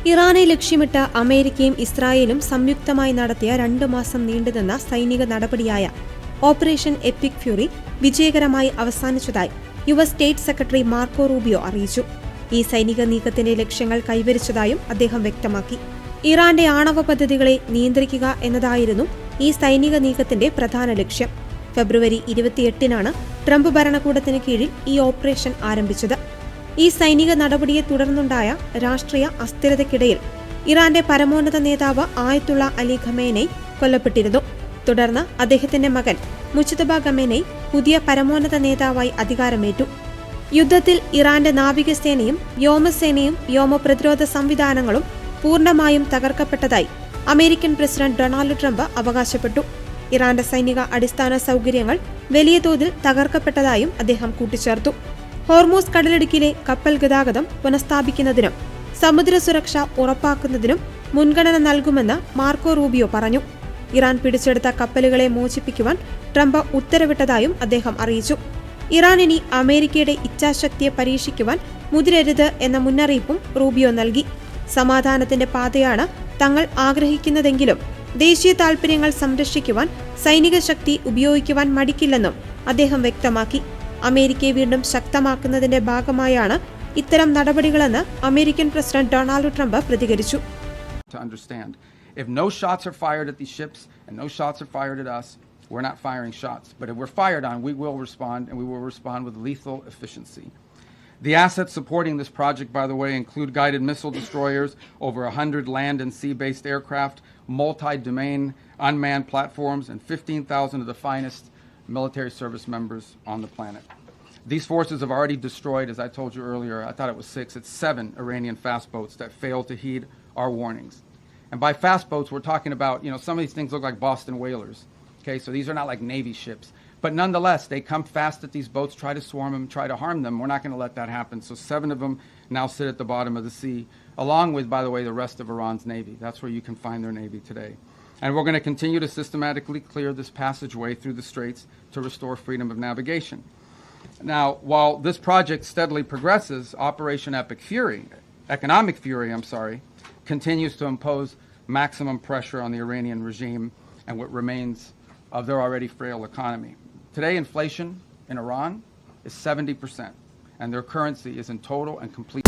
ഇറാനെ ലക്ഷ്യമിട്ട് അമേരിക്കയും ഇസ്രായേലും സംയുക്തമായി നടത്തിയ 2 മാസം നീണ്ടുനിന്ന സൈനിക നടപടിയായ ഓപ്പറേഷൻ എപ്പിക് ഫ്യൂറി വിജയകരമായി അവസാനിച്ചതായി US state secretary Marco Rubio അറിയിച്ചു. ഈ സൈനിക നീക്കത്തിന്റെ ലക്ഷ്യങ്ങൾ കൈവരിച്ചതായും അദ്ദേഹം വ്യക്തമാക്കി. ഇറാന്റെ ആണവ പദ്ധതികളെ നിയന്ത്രിക്കുക എന്നതായിരുന്നു ഈ സൈനിക നീക്കത്തിന്റെ പ്രധാന ലക്ഷ്യം. ഫെബ്രുവരി 28-നാണ് ട്രംപ് ഭരണകൂടത്തിന് കീഴിൽ ഈ ഓപ്പറേഷൻ ആരംഭിച്ചത്. ഈ സൈനിക നടപടിയെ തുടർന്നുണ്ടായ രാഷ്ട്രീയ അസ്ഥിരതയ്ക്കിടയിൽ ഇറാന്റെ പരമോന്നത നേതാവ് ആയത്തുള്ള അലി ഖമേനെയ് കൊല്ലപ്പെട്ടിരുന്നു. തുടർന്ന് അദ്ദേഹത്തിന്റെ മകൻ മുജ്തബ ഖമേനെയ് പുതിയ പരമോന്നത നേതാവായി അധികാരമേറ്റു. യുദ്ധത്തിൽ ഇറാന്റെ നാവികസേനയും വ്യോമസേനയും വ്യോമപ്രതിരോധ സംവിധാനങ്ങളും പൂർണ്ണമായും തകർക്കപ്പെട്ടതായി അമേരിക്കൻ പ്രസിഡന്റ് ഡൊണാൾഡ് ട്രംപ് അവകാശപ്പെട്ടു. ഇറാന്റെ സൈനിക അടിസ്ഥാന സൗകര്യങ്ങൾ വലിയ തോതിൽ തകർക്കപ്പെട്ടതായും അദ്ദേഹം കൂട്ടിച്ചേർത്തു. ഹോർമൂസ് കടലിടുക്കിലെ കപ്പൽ ഗതാഗതം പുനഃസ്ഥാപിക്കുന്നതിനും സമുദ്ര സുരക്ഷ ഉറപ്പാക്കുന്നതിനും മുൻഗണന നൽകുമെന്ന് മാർക്കോ റൂബിയോ പറഞ്ഞു. ഇറാൻ പിടിച്ചെടുത്ത കപ്പലുകളെ മോചിപ്പിക്കുവാൻ ട്രംപ് ഉത്തരവിട്ടതായും അദ്ദേഹം അറിയിച്ചു. ഇറാൻ ഇനി അമേരിക്കയുടെ ഇച്ഛാശക്തിയെ പരീക്ഷിക്കുവാൻ മുതിരരുത് എന്ന മുന്നറിയിപ്പും റൂബിയോ നൽകി. സമാധാനത്തിന്റെ പാതയാണ് തങ്ങൾ ആഗ്രഹിക്കുന്നതെങ്കിലും ദേശീയ താൽപര്യങ്ങൾ സംരക്ഷിക്കുവാൻ സൈനിക ശക്തി ഉപയോഗിക്കുവാൻ മടിക്കില്ലെന്നും അദ്ദേഹം വ്യക്തമാക്കി. അമേരിക്കയെ വീണ്ടും ശക്തമാക്കുന്നതിന്റെ ഭാഗമായാണ് ഇത്തരം നടപടികളെന്ന് അമേരിക്കൻ പ്രസിഡന്റ് ഡൊണാൾഡ് ട്രംപ് പ്രതികരിച്ചു. If no shots are fired at these ships and no shots are fired at us, we're not firing shots. But if we're fired on, we will respond, and we will respond with lethal efficiency. The assets supporting this project, by the way, include guided missile destroyers, over 100 land and sea-based aircraft, multi-domain unmanned platforms, and 15,000 of the finest military service members on the planet. These forces have already destroyed, as I told you earlier, I thought it was 6, it's 7 Iranian fast boats that failed to heed our warnings. And by fast boats, we're talking about, some of these things look like Boston whalers. Okay, so these are not like Navy ships. But nonetheless, they come fast at these boats, try to swarm them, try to harm them. We're not going to let that happen. So 7 of them now sit at the bottom of the sea, along with, by the way, the rest of Iran's Navy. That's where you can find their Navy today. And we're going to continue to systematically clear this passageway through the straits to restore freedom of navigation. Now, while this project steadily progresses, Operation Economic Fury, continues to impose maximum pressure on the Iranian regime and what remains of their already frail economy. Today, inflation in Iran is 70%, and their currency is in total and complete